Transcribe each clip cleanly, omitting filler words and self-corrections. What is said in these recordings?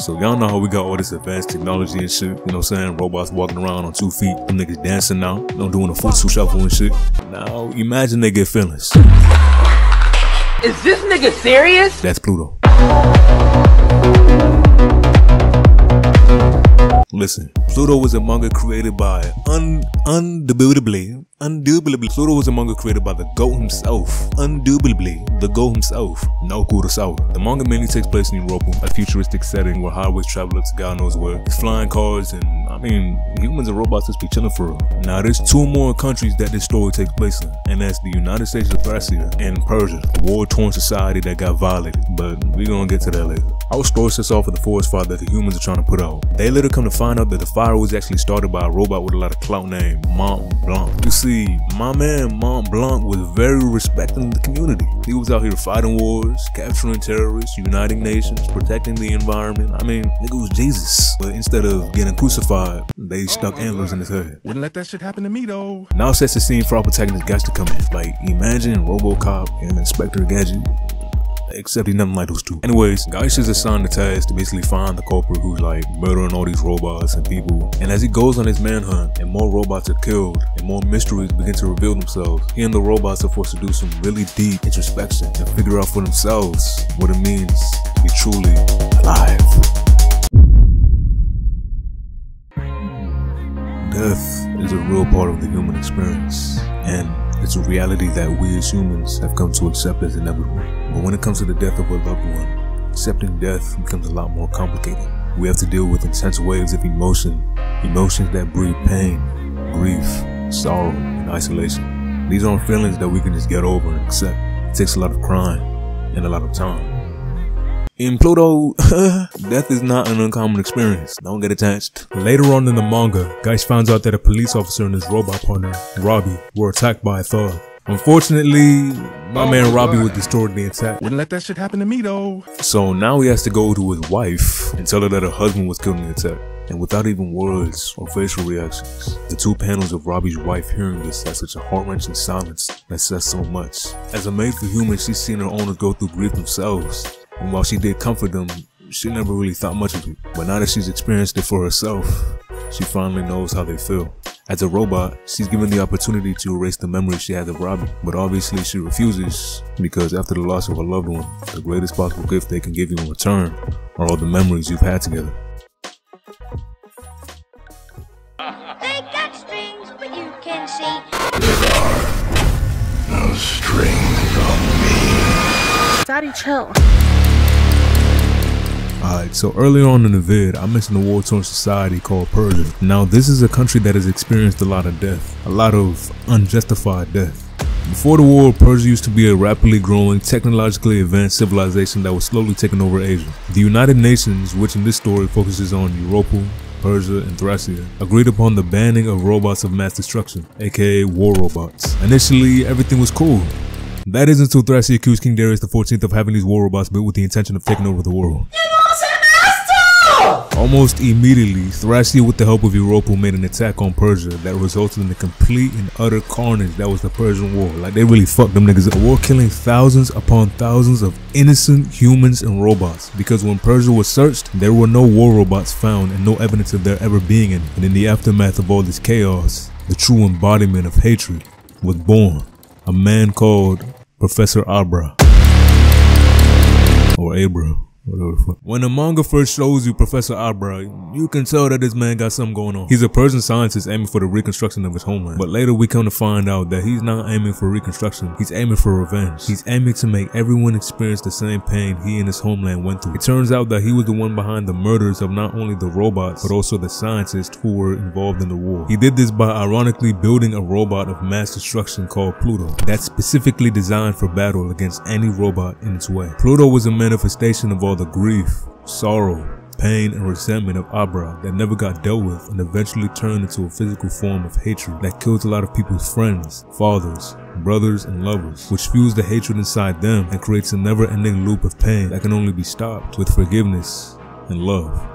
So y'all know how we got all this advanced technology and shit, you know what I'm saying? Robots walking around on 2 feet, them niggas dancing now, you know, doing a foot shuffle and shit. Now imagine they get feelings. Is this nigga serious? That's Pluto. Listen, Pluto was a manga created by undoubtedly, Pluto was a manga created by the GOAT himself, undoubtedly, the GOAT himself, Naoki Urasawa. The manga mainly takes place in Europa, a futuristic setting where highways travel up to God knows where. There's flying cars and, I mean, humans and robots just be chilling for real. Now there's 2 more countries that this story takes place in, and that's the United States of Thracia and Persia, a war-torn society that got violated, but we gonna get to that later. Our story sets off with the forest fire that the humans are trying to put out. They later come to find out that the fire was actually started by a robot with a lot of clout named Mont Blanc. You see, my man Mont Blanc was very respected in the community. He was out here fighting wars, capturing terrorists, uniting nations, protecting the environment. I mean, nigga was Jesus. But instead of getting crucified, they stuck antlers in his head. Wouldn't let that shit happen to me though. Now sets the scene for our protagonist guys to come in. Like, imagine RoboCop and Inspector Gadget. Except he's nothing like those two. Anyways, Geish is assigned the task to basically find the culprit who's like murdering all these robots and people. And as he goes on his manhunt and more robots are killed and more mysteries begin to reveal themselves, he and the robots are forced to do some really deep introspection and figure out for themselves what it means to be truly alive. Death is a real part of the human experience, and it's a reality that we as humans have come to accept as inevitable. But when it comes to the death of a loved one, accepting death becomes a lot more complicated. We have to deal with intense waves of emotions that breed pain, grief, sorrow, and isolation. These aren't feelings that we can just get over and accept. It takes a lot of crying and a lot of time. In Pluto, death is not an uncommon experience. Don't get attached. Later on in the manga, Geish finds out that a police officer and his robot partner, Robbie, were attacked by a thug. Unfortunately, my man Robbie was destroyed in the attack. Wouldn't let that shit happen to me though. So now he has to go to his wife and tell her that her husband was killed in the attack. And without even words or facial reactions, the 2 panels of Robbie's wife hearing this has such a heart-wrenching silence that says so much. As a made for humans, she's seen her owners go through grief themselves. And while she did comfort them, she never really thought much of it. But now that she's experienced it for herself, she finally knows how they feel. As a robot, she's given the opportunity to erase the memories she has of Robbie. But obviously she refuses, because after the loss of a loved one, the greatest possible gift they can give you in return are all the memories you've had together. They got strings, but you can see There are no strings on me. Daddy, chill. Alright, so earlier on in the vid, I mentioned a war-torn society called Persia. Now, this is a country that has experienced a lot of death, a lot of unjustified death. Before the war, Persia used to be a rapidly growing, technologically advanced civilization that was slowly taking over Asia. The United Nations, which in this story focuses on Europa, Persia, and Thracia, agreed upon the banning of robots of mass destruction, aka war robots. Initially, everything was cool. That is until Thracia accused King Darius XIV of having these war robots built with the intention of taking over the world. Almost immediately, Thracia with the help of Europa made an attack on Persia that resulted in the complete and utter carnage that was the Persian War. Like, they really fucked them niggas up. A war killing thousands upon thousands of innocent humans and robots, because when Persia was searched, there were no war robots found and no evidence of there ever being any. And in the aftermath of all this chaos, the true embodiment of hatred was born. A man called Professor Abra. Or Abra. Whatever the fuck. When the manga first shows you Professor Abra, you can tell that this man got something going on. He's a Persian scientist aiming for the reconstruction of his homeland. But later we come to find out that he's not aiming for reconstruction. He's aiming for revenge. He's aiming to make everyone experience the same pain he and his homeland went through. It turns out that he was the one behind the murders of not only the robots, but also the scientists who were involved in the war. He did this by ironically building a robot of mass destruction called Pluto that's specifically designed for battle against any robot in its way. Pluto was a manifestation of all the grief, sorrow, pain, and resentment of Abra that never got dealt with and eventually turned into a physical form of hatred that kills a lot of people's friends, fathers, brothers, and lovers, which fuels the hatred inside them and creates a never-ending loop of pain that can only be stopped with forgiveness and love.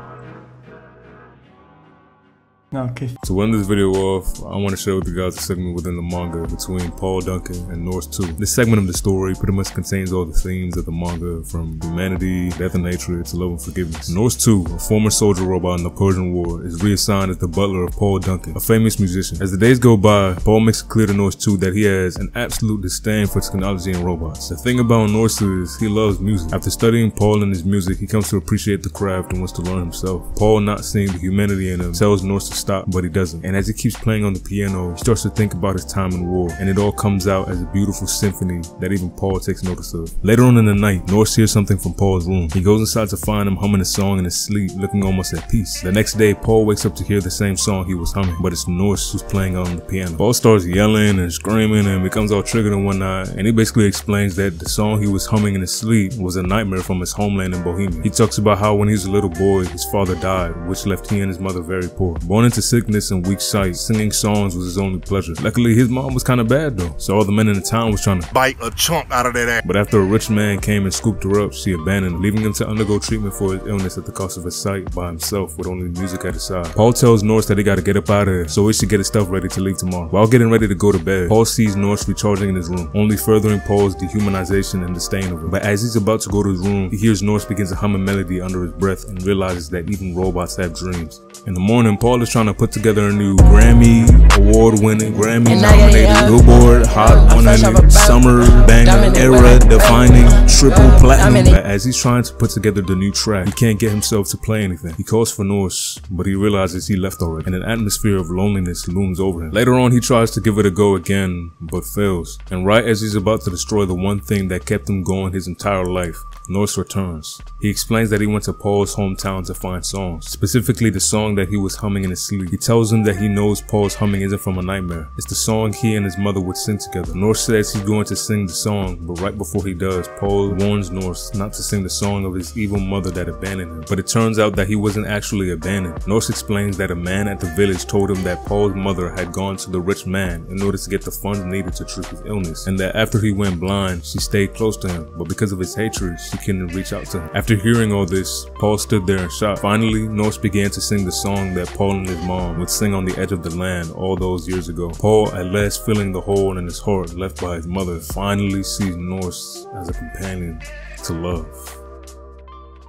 Okay. To end this video off, I want to share with you guys a segment within the manga between Paul Duncan and Norse 2. This segment of the story pretty much contains all the themes of the manga, from humanity, death and hatred, to love and forgiveness. Norse 2, a former soldier robot in the Persian War, is reassigned as the butler of Paul Duncan, a famous musician. As the days go by, Paul makes it clear to Norse 2 that he has an absolute disdain for technology and robots. The thing about Norse is he loves music. After studying Paul and his music, he comes to appreciate the craft and wants to learn himself. Paul, not seeing the humanity in him, tells Norse to stop, but he doesn't. And as he keeps playing on the piano, he starts to think about his time in war, and it all comes out as a beautiful symphony that even Paul takes notice of. Later on in the night, Norse hears something from Paul's room. He goes inside to find him humming a song in his sleep, looking almost at peace. The next day, Paul wakes up to hear the same song he was humming, but it's Norse who's playing on the piano. Paul starts yelling and screaming and becomes all triggered and whatnot, and he basically explains that the song he was humming in his sleep was a nightmare from his homeland in Bohemia. He talks about how when he was a little boy, his father died, which left he and his mother very poor. Born into sickness and weak sight, singing songs was his only pleasure. Luckily, his mom was kind of bad though, so all the men in the town was trying to Bite a chunk out of that ass. But after a rich man came and scooped her up, she abandoned him, leaving him to undergo treatment for his illness at the cost of his sight by himself with only music at his side. Paul tells Norse that he gotta get up out of there, so he should get his stuff ready to leave tomorrow. While getting ready to go to bed, Paul sees Norse recharging in his room, only furthering Paul's dehumanization and disdain of him. But as he's about to go to his room, he hears Norse begins to hum a melody under his breath and realizes that even robots have dreams. In the morning, Paul is trying to put together a new Grammy award-winning, Grammy-nominated, Billboard Hot 100 Summer Banger Era-defining triple platinum. But as he's trying to put together the new track, he can't get himself to play anything. He calls for Norse, but he realizes he left already, and an atmosphere of loneliness looms over him. Later on, he tries to give it a go again, but fails. And right as he's about to destroy the one thing that kept him going his entire life, Norse returns. He explains that he went to Paul's hometown to find songs, specifically the song that he was humming in his sleep. He tells him that he knows Paul's humming isn't from a nightmare. It's the song he and his mother would sing together. Norse says he's going to sing the song, but right before he does, Paul warns Norse not to sing the song of his evil mother that abandoned him. But it turns out that he wasn't actually abandoned. Norse explains that a man at the village told him that Paul's mother had gone to the rich man in order to get the funds needed to treat his illness, and that after he went blind, she stayed close to him, but because of his hatred, she couldn't reach out to him. After hearing all this, Paul stood there in shock. Finally, Norse began to sing the song that Paul and his mom would sing on the edge of the land all those years ago. Paul, at last filling the hole in his heart left by his mother, finally sees Norse as a companion to love.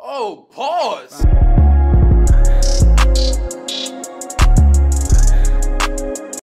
Oh, pause!